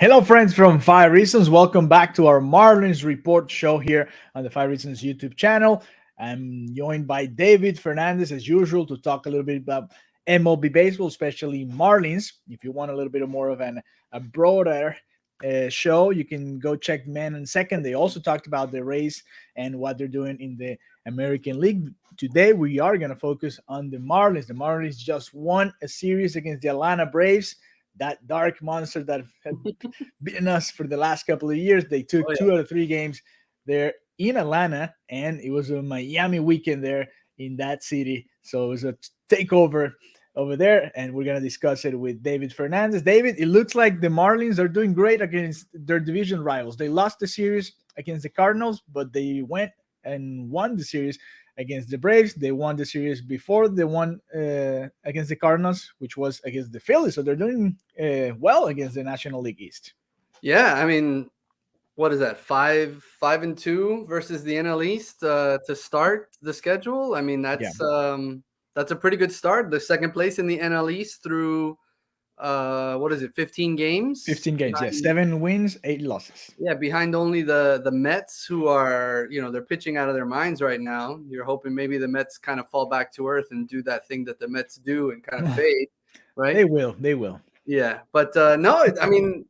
Hello, friends from Five Reasons. Welcome back to our Marlins Report show here on the Five Reasons YouTube channel. I'm joined by David Fernandez, as usual, to talk a little bit about MLB baseball, especially Marlins. If you want a little bit more of a broader show, you can go check Man in Second. They also talked about the Rays and what they're doing in the American League. Today, we are going to focus on the Marlins. The Marlins just won a series against the Atlanta Braves, that dark monster that had beaten us for the last couple of years. They took 2 out of 3 games there in Atlanta, and it was a Miami weekend there in that city. So it was a takeover over there, and we're going to discuss it with David Fernandez. David, it looks like the Marlins are doing great against their division rivals. They lost the series against the Cardinals, but they went and won the series against the Braves. They won the series before they won against the Cardinals, which was against the Phillies. So they're doing well against the National League East. Yeah, I mean, what is that? 5-2 versus the NL East to start the schedule. I mean, that's a pretty good start. The second place in the NL East through 15 games? 15 games, yeah. 7 wins, 8 losses. Yeah, behind only the Mets, who are, they're pitching out of their minds right now. You're hoping maybe the Mets kind of fall back to earth and do that thing that the Mets do and kind of fade, right? They will. Yeah, but no, I mean,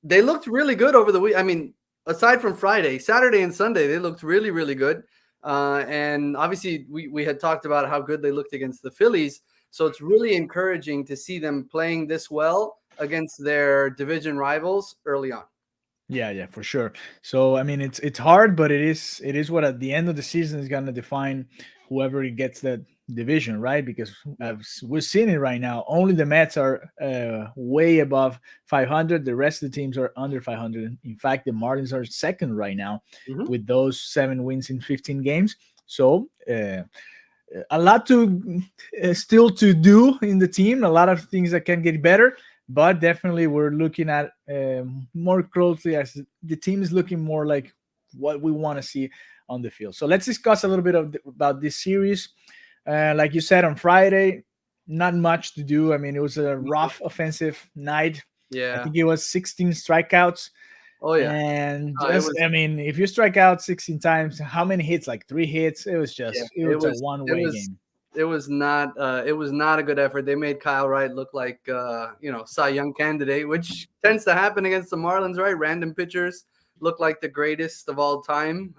they looked really good over the week. I mean, aside from Friday, Saturday and Sunday, they looked really, really good. And obviously, we had talked about how good they looked against the Phillies. So it's really encouraging to see them playing this well against their division rivals early on. Yeah, for sure. So I mean, it's hard, but it is what at the end of the season is going to define whoever gets that division, right? Because as we're seeing it right now, only the Mets are way above 500. The rest of the teams are under 500. In fact, the Marlins are second right now with those 7 wins in 15 games. So a lot to still to do in the team. A lot of things that can get better. But definitely we're looking at more closely as the team is looking more like what we want to see on the field. So let's discuss a little bit about this series. Like you said, on Friday, not much to do. I mean, it was a rough offensive night. Yeah. I think it was 16 strikeouts. Oh, yeah. And I mean, if you strike out 16 times, how many hits? Like 3 hits? It was just it was a one-way game. It was not a good effort. They made Kyle Wright look like Cy Young candidate, which tends to happen against the Marlins, right? Random pitchers look like the greatest of all time,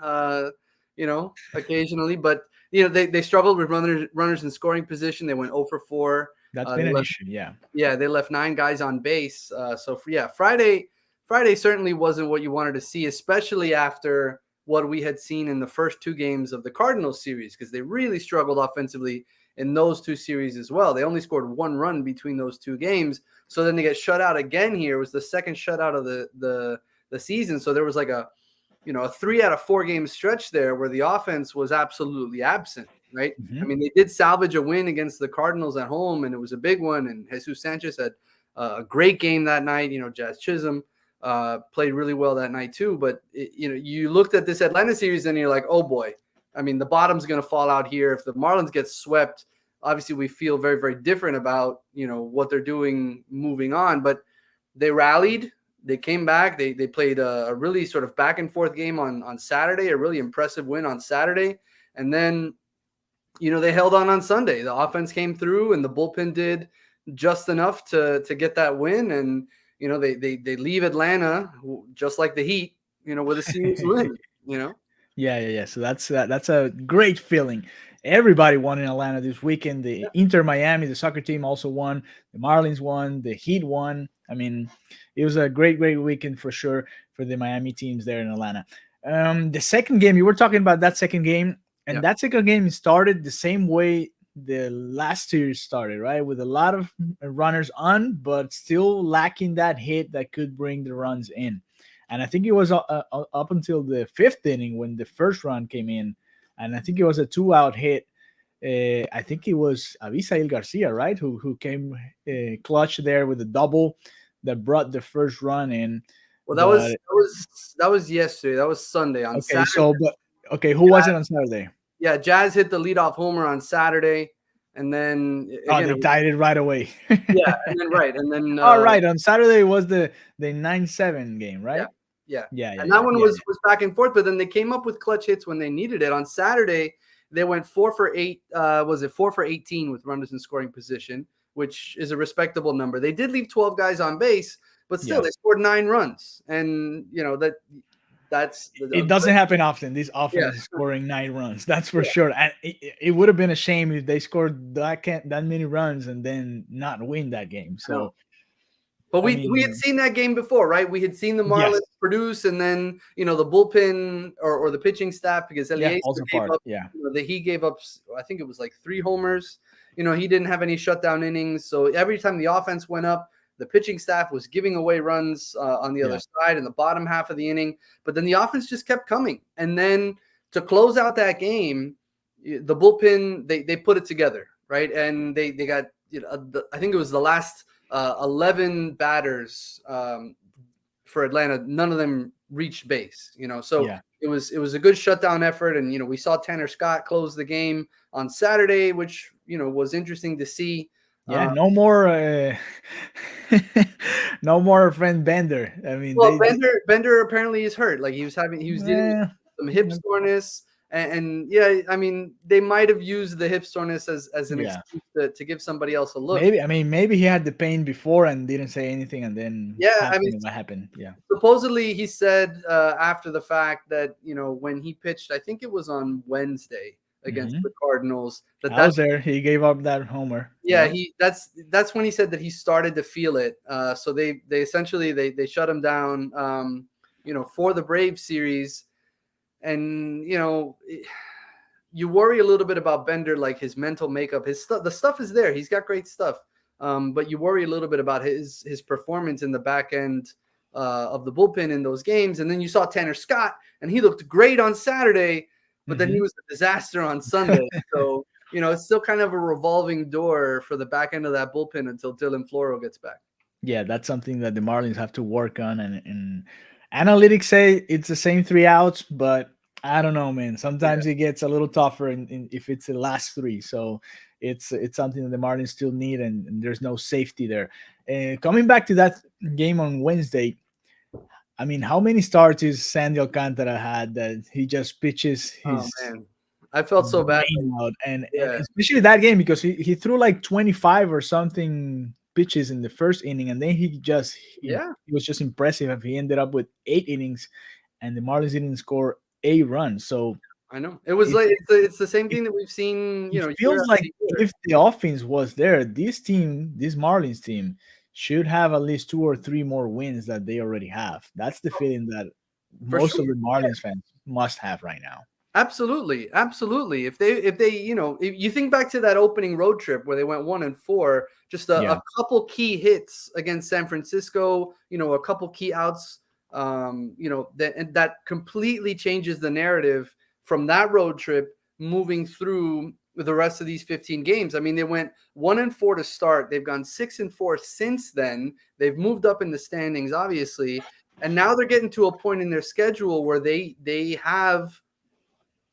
occasionally. But they struggled with runners in scoring position. They went 0 for 4. That's been an issue, yeah. Yeah, they left 9 guys on base. Friday certainly wasn't what you wanted to see, especially after what we had seen in the first 2 games of the Cardinals series, because they really struggled offensively in those 2 series as well. They only scored 1 run between those 2 games. So then they get shut out again here. It was the second shutout of the season. So there was like a 3 out of 4 game stretch there where the offense was absolutely absent, right? I mean, they did salvage a win against the Cardinals at home, and it was a big one. And Jesus Sanchez had a great game that night. Jazz Chisholm played really well that night too. But you looked at this Atlanta series and you're like, oh boy, I mean, the bottom's going to fall out here. If the Marlins get swept, obviously we feel very, very different about, what they're doing moving on, but they rallied, they came back, they played a really sort of back and forth game on Saturday, a really impressive win on Saturday. And then, they held on Sunday. The offense came through and the bullpen did just enough to get that win. And, they leave Atlanta just like the Heat, with a series win, Yeah. So that's a great feeling. Everybody won in Atlanta this weekend. The Inter Miami, the soccer team, also won. The Marlins won. The Heat won. I mean, it was a great weekend for sure for the Miami teams there in Atlanta. The second game, you were talking about that second game, and that second game started the same way the last series started, right? With a lot of runners on, but still lacking that hit that could bring the runs in. And I think it was up until the 5th inning when the first run came in, and I think it was a 2-out hit. I think it was Avisail Garcia, right, who came clutch there with a double that brought the first run in. Well, that was yesterday. That was Sunday. On Saturday. Who was it on Saturday? Yeah, Jazz hit the leadoff homer on Saturday. and then Oh, again, they tied it right away. yeah, and then right, and then All right, on Saturday was the 9-7 game, yeah, right? yeah, Yeah, yeah, and that yeah, one yeah, was back and forth, but then they came up with clutch hits when they needed it. On Saturday, they went 4 for 8. Was it 4 for 18 with runners in scoring position, which is a respectable number. They did leave 12 guys on base, but still yeah. they scored 9 runs, and that's It doesn't happen often. This yeah, offense is scoring 9 runs. That's for yeah. sure. And it would have been a shame if they scored that many runs and then not win that game. I know. So But I we had mean, seen that game before, right? We had seen the yes, Marlins produce, and then the bullpen or the pitching staff, because yeah, Eliezer falls gave apart. up, Yeah, he gave up. I think it was like 3 homers. He didn't have any shutdown innings, so every time the offense went up, the pitching staff was giving away runs on the other yeah, side in the bottom half of the inning. But then the offense just kept coming, and then to close out that game, the bullpen they put it together, right? And they got I think it was the last 11 batters for Atlanta. None of them reached base, so yeah, it was a good shutdown effort. And we saw Tanner Scott close the game on Saturday, which was interesting to see. yeah. No more, no more friend Bender. I mean, Well, they Bender apparently is hurt. Like he was dealing with eh, some hip soreness, and yeah, I mean they might have used the hip soreness as an yeah. excuse to give somebody else a look. Maybe, I mean, maybe he had the pain before and didn't say anything, and then Yeah, I mean, happened what happened. Yeah. supposedly he said after the fact that when he pitched, I think it was on Wednesday against Hmm. the Cardinals, that I that was there. He gave up that homer. yeah, Yeah. that's when he said that he started to feel it. So they essentially they shut him down, for the Braves series. And you worry a little bit about Bender, like his mental makeup. The stuff is there. He's got great stuff. But you worry a little bit about his performance in the back end of the bullpen in those games. And then you saw Tanner Scott, and he looked great on Saturday, but then he Hmm. was a disaster on Sunday. So it's still kind of a revolving door for the back end of that bullpen until Dylan Floro gets back. Yeah, that's something that the Marlins have to work on. And analytics say it's the same 3 outs, but I don't know, man. Yeah. Sometimes it gets a little tougher if it's the last three. So it's something that the Marlins still need, and there's no safety there. Coming back to that game on Wednesday, I mean, how many starts is Sandy Alcantara had that he just pitches Oh his man, I felt so bad. brain out, and Yeah, especially that game because he threw like 25 or something pitches in the first inning, and then yeah. he was just impressive if he ended up with 8 innings, and the Marlins didn't score a run. So I know. It was it like it's the same it, thing that we've seen, it year feels like after year. if the offense was there, this Marlins team should have at least 2 or 3 more wins that they already have. That's the feeling that For most sure. of the Marlins fans must have right now. Absolutely. Absolutely. If you think back to that opening road trip where they went 1-4, just Yeah. a couple key hits against San Francisco, a couple key outs, that completely changes the narrative from that road trip moving through the rest of these 15 games. I mean, they went 1-4 to start. They've gone 6-4 since then. They've moved up in the standings, obviously. And now they're getting to a point in their schedule where they have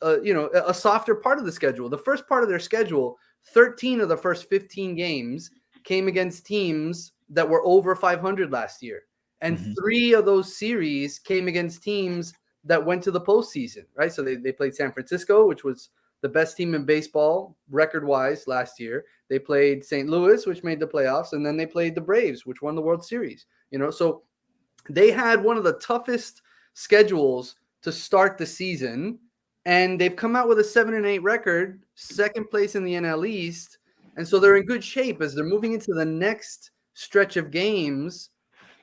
a softer part of the schedule. The first part of their schedule, 13 of the first 15 games came against teams that were over 500 last year. And Mhm. 3 of those series came against teams that went to the postseason, right? So they played San Francisco, which was the best team in baseball record-wise last year. They played St. Louis, which made the playoffs, and then they played the Braves, which won the World Series. So they had one of the toughest schedules to start the season, and they've come out with a 7-8 record, second place in the NL East. And so they're in good shape as they're moving into the next stretch of games.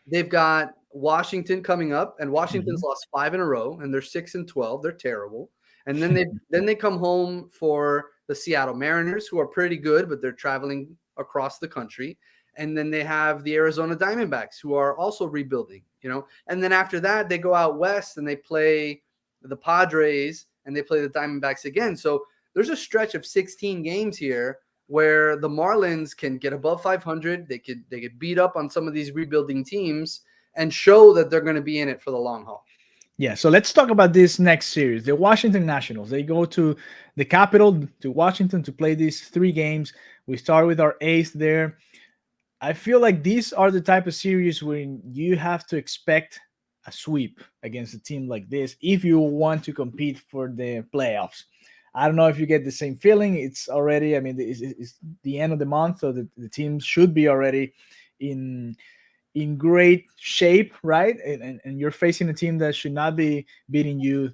They've got Washington coming up, and Washington's Mhm. lost 5 in a row, and they're 6-12. They're terrible. And then they come home for the Seattle Mariners, who are pretty good, but they're traveling across the country. And then they have the Arizona Diamondbacks, who are also rebuilding, And then after that, they go out west and they play the Padres and they play the Diamondbacks again. So there's a stretch of 16 games here where the Marlins can get above 500. They could beat up on some of these rebuilding teams and show that they're going to be in it for the long haul. Yeah, so let's talk about this next series. The Washington Nationals. They go to the capital to Washington to play these 3 games. We start with our eighth there. I feel like these are the type of series where you have to expect a sweep against a team like this if you want to compete for the playoffs. I don't know if you get the same feeling. It's already, I mean, it's the end of the month, so the teams should be already in great shape, right? And you're facing a team that should not be beating you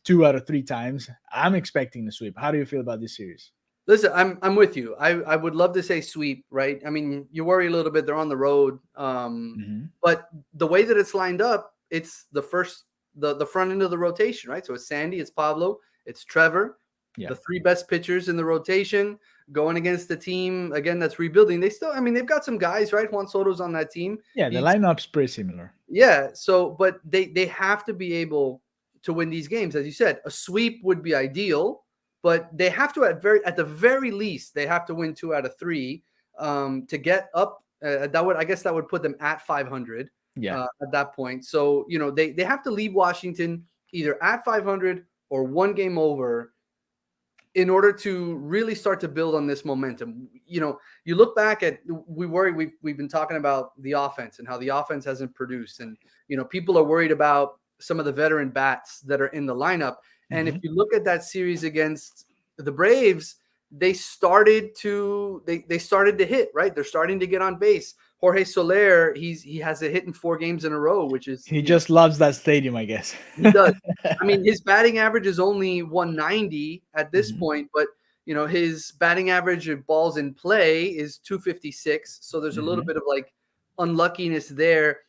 2 out of 3 times. I'm expecting the sweep. How do you feel about this series? Listen, I'm with you. I would love to say sweep, right? I mean, you worry a little bit. They're on the road, Hmm. but the way that it's lined up, it's the front end of the rotation, right? So it's Sandy, it's Pablo, it's Trevor, Yeah. the 3 best pitchers in the rotation going against the team again that's rebuilding. They still, I mean, they've got some guys, right? Juan Soto's on that team. Yeah, the He's lineup's pretty similar. Yeah, so but they have to be able to win these games, as you said. A sweep would be ideal, but they have to at the very least they have to win 2 out of 3 to get up. I guess that would put them at 500 Yeah. at that point. So they have to leave Washington either at 500 or 1 game over in order to really start to build on this momentum. You look back at we've been talking about the offense and how the offense hasn't produced, and people are worried about some of the veteran bats that are in the lineup. And if Hmm. you look at that series against the Braves, they started to hit, right. They're starting to get on base. Jorge Soler, he has a hit in 4 games in a row, which is He just loves that stadium, I guess. he does. I mean, his batting average is only 190 at this Hmm. point, but his batting average of balls in play is 256. So there's a little Hmm. bit of like unluckiness there.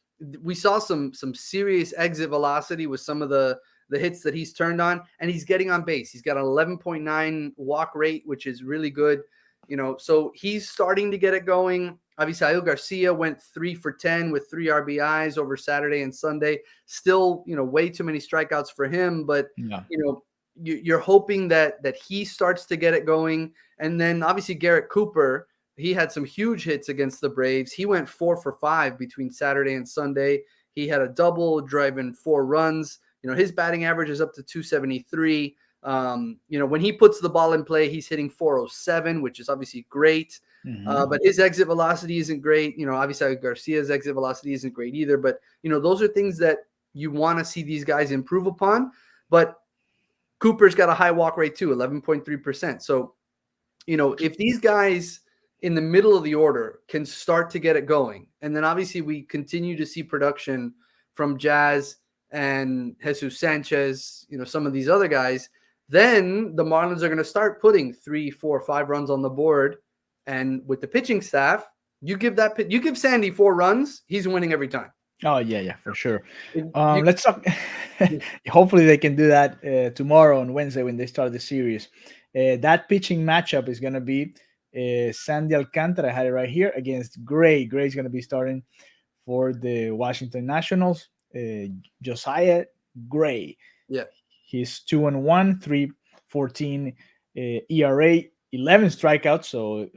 We saw some serious exit velocity with some of the hits that he's turned on, and he's getting on base. He's got an 11.9 walk rate, which is really good. So he's starting to get it going. Avisail Garcia went 3 for 10 with 3 RBIs over Saturday and Sunday. Still, way too many strikeouts for him, but Yeah. you're hoping that he starts to get it going. And then obviously Garrett Cooper, he had some huge hits against the Braves. He went 4 for 5 between Saturday and Sunday. He had a double, driving 4 runs. His batting average is up to 273. When he puts the ball in play, he's hitting 407, which is obviously great. Hmm. But his exit velocity isn't great. Obviously Garcia's exit velocity isn't great either. But those are things that you want to see these guys improve upon. But Cooper's got a high walk rate too, 11.3%. So if these guys in the middle of the order can start to get it going, and then obviously we continue to see production from Jazz and Jesus Sanchez, some of these other guys, then the Marlins are going to start putting 3, 4, 5 runs on the board. And with the pitching staff, you give Sandy 4 runs, he's winning every time. Oh yeah, yeah, for sure. If you, Let's talk. Hopefully, they can do that tomorrow on Wednesday when they start the series. That pitching matchup is going to be Sandy Alcantara. I had it right here against Gray. Gray's going to be starting for the Washington Nationals. Josiah Gray. yeah, He's 2-1, 3.14 ERA, 11 strikeouts. So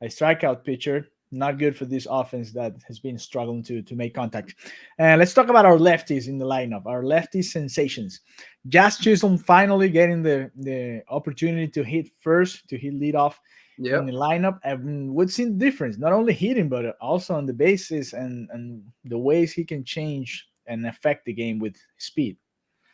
a strikeout pitcher. Not good for this offense that has been struggling to make contact. And let's talk about our lefties in the lineup. Our lefty sensations. Jazz Chisholm finally getting the opportunity to hit first, to hit leadoff yeah. in the lineup. And what's the difference? Not only hitting, but also on the bases and the ways he can change and affect the game with speed.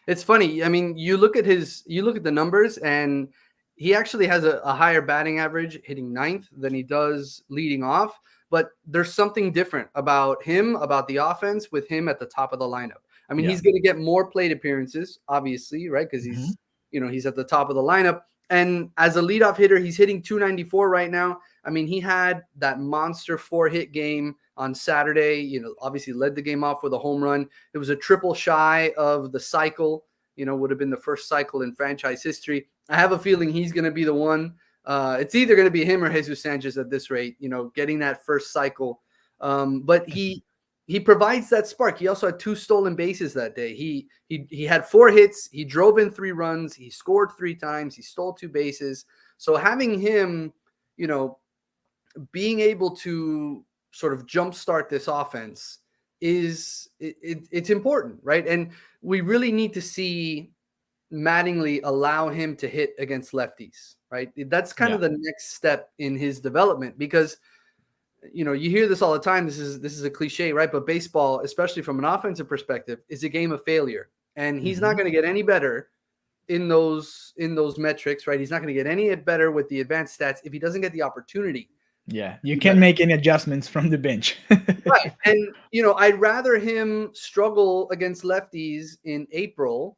It's funny. I mean, you look at the numbers, and he actually has a higher batting average hitting ninth than he does leading off. But there's something different about him, about the offense with him at the top of the lineup. I mean, Yeah. he's going to get more plate appearances, obviously, right? Because Hmm. he's at the top of the lineup. And as a leadoff hitter, he's hitting 294 right now. I mean, he had that monster 4-hit game on Saturday, obviously led the game off with a home run. It was a triple shy of the cycle, would have been the first cycle in franchise history. I have a feeling he's going to be the one. It's either going to be him or Jesus Sanchez at this rate, getting that first cycle. But he provides that spark. He also had 2 stolen bases that day. He had 4 hits. He drove in 3 runs. He scored 3 times. He stole 2 bases. So having him, being able to sort of jumpstart this offense it's important, right? And we really need to see Mattingly allow him to hit against lefties, right? That's kind Yeah. of the next step in his development, because you hear this all the time. This is a cliche, right? But baseball, especially from an offensive perspective, is a game of failure, and he's not Mhm. going to get any better in those metrics, right? He's not going to get any better with the advanced stats if he doesn't get the opportunity Yeah, to you be can better. make any adjustments from the bench. Right. And I'd rather him struggle against lefties in April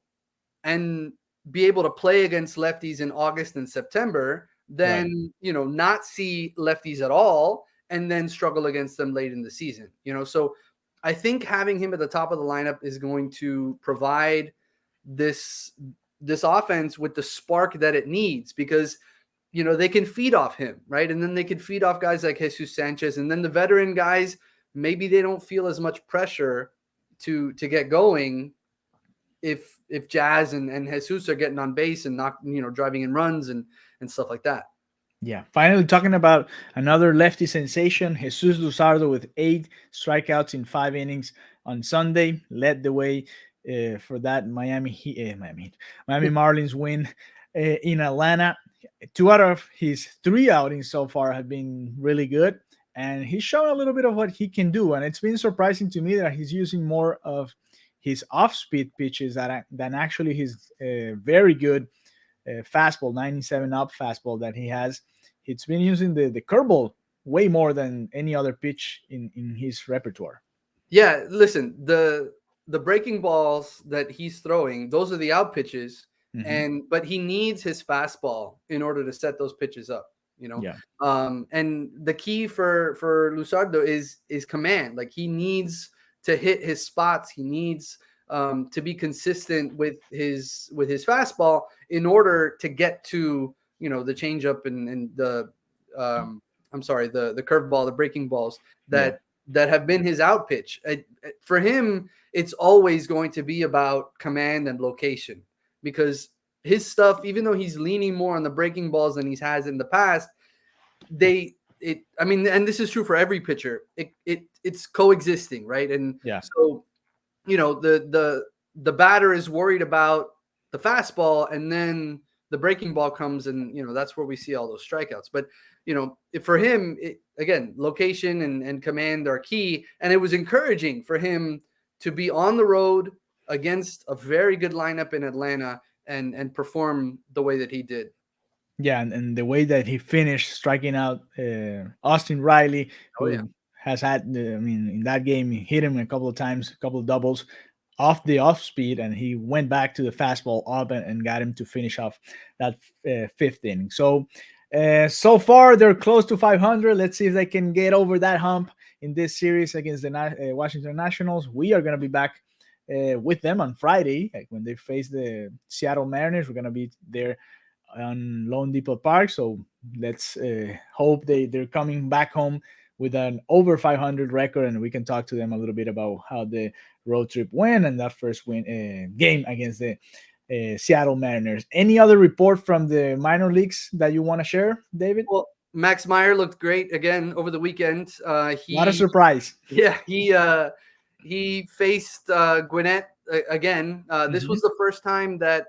and be able to play against lefties in August and September Right. than, not see lefties at all and then struggle against them late in the season. So I think having him at the top of the lineup is going to provide this this offense with the spark that it needs, because they can feed off him, right? And then they can feed off guys like Jesus Sanchez, and then the veteran guys, maybe they don't feel as much pressure to get going if Jazz and Jesus are getting on base and not driving in runs and stuff like that. Yeah. Finally, talking about another lefty sensation, Jesus Lucardo with 8 strikeouts in 5 innings on Sunday led the way for that Miami Marlins win in Atlanta. 2 out of his 3 outings so far have been really good, and he's shown a little bit of what he can do. And it's been surprising to me that he's using more of his off-speed pitches than actually his very good fastball, 97 up fastball that he has. He's been using the curveball way more than any other pitch in his repertoire. Yeah, listen, the breaking balls that he's throwing, those are the out pitches, Hmm. but he needs his fastball in order to set those pitches up. Yeah. And the key for Lusardo is command. Like, he needs to hit his spots. He needs to be consistent with his fastball in order to get to the changeup and the I'm sorry, the curveball, the breaking balls Yeah. that have been his out pitch. For him, it's always going to be about command and location, because his stuff, even though he's leaning more on the breaking balls than he has in the past, and this is true for every pitcher. It's coexisting, right? And Yeah. so, the batter is worried about the fastball, and then the breaking ball comes, and that's where we see all those strikeouts. But for him, again, location and command are key, and it was encouraging for him to be on the road against a very good lineup in Atlanta and perform the way that he did. Yeah, and the way that he finished striking out Austin Riley, Oh yeah. who has had, in that game, he hit him a couple of times, a couple of doubles off the off speed, and he went back to the fastball up and got him to finish off that fifth inning. So far, they're close to 500. Let's see if they can get over that hump in this series against the Washington Nationals. We are going to be back with them on Friday, like when they face the Seattle Mariners. We're going to be there on Lone Depot Park. So let's hope they're coming back home with an over 500 record, and we can talk to them a little bit about how the road trip went and that first game against the Seattle Mariners. Any other report from the minor leagues that you want to share, David? Well, Max Meyer looked great again over the weekend. What a surprise! Yeah, he faced Gwinnett again. This Mhm. was the first time that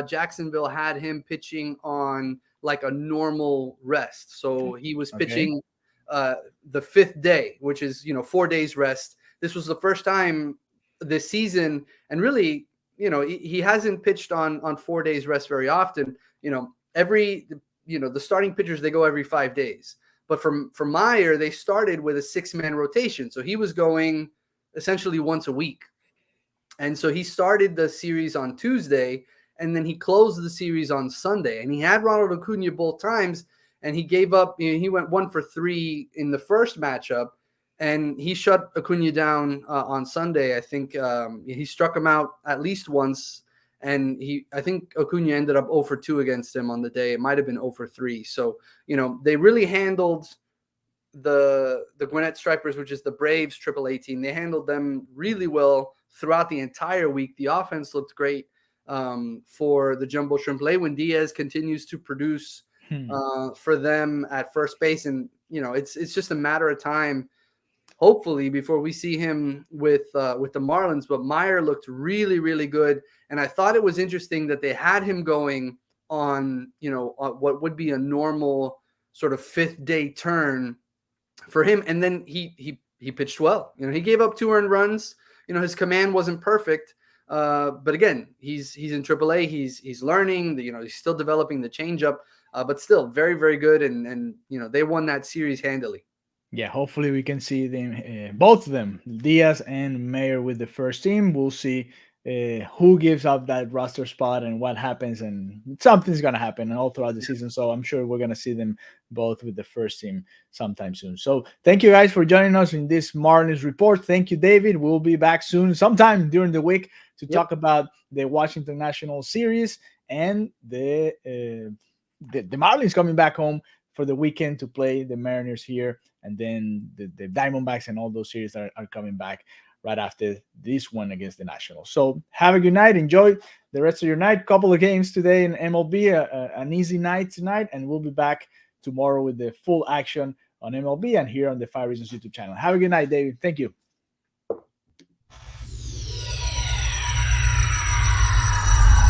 Jacksonville had him pitching on like a normal rest. So he was Okay. pitching the fifth day, which is 4 days rest. This was the first time this season, and really, he hasn't pitched on 4 days rest very often. The starting pitchers, they go every 5 days. But for Meyer, they started with a 6-man rotation. So he was going essentially once a week. And so he started the series on Tuesday, and then he closed the series on Sunday. And he had Ronald Acuna both times, and he gave up. He went 1-for-3 in the first matchup, and he shut Acuna down on Sunday. I think he struck him out at least once, and I think Acuna ended up 0-for-2 against him on the day. It might have been 0-for-3. So they really handled the Gwinnett Stripers, which is the Braves AAA team. They handled them really well throughout the entire week. The offense looked great for the Jumbo Shrimp. Lewin Diaz continues to produce Hmm. for them at first base, and it's just a matter of time hopefully before we see him with the Marlins. But Meyer looked really, really good, and I thought it was interesting that they had him going on, on what would be a normal sort of fifth day turn for him, and then he pitched well. He gave up 2 earned runs. His command wasn't perfect, but again, he's in AAA. He's learning. He's still developing the changeup, but still very, very good. And they won that series handily. Yeah, hopefully we can see them, both of them, Diaz and Meyer, with the first team. We'll see who gives up that roster spot and what happens, and something's gonna happen all throughout the season. So I'm sure we're gonna see them both with the first team sometime soon. So thank you guys for joining us in this Marlins report. Thank you, David. We'll be back soon, sometime during the week, to talk about the Washington National Series and the Marlins coming back home for the weekend to play the Mariners here, and then the Diamondbacks and all those series are coming back right after this one against the Nationals. So have a good night. Enjoy the rest of your night. Couple of games today in MLB, an easy night tonight, and we'll be back tomorrow with the full action on MLB and here on the Five Reasons YouTube channel. Have a good night, David. Thank you.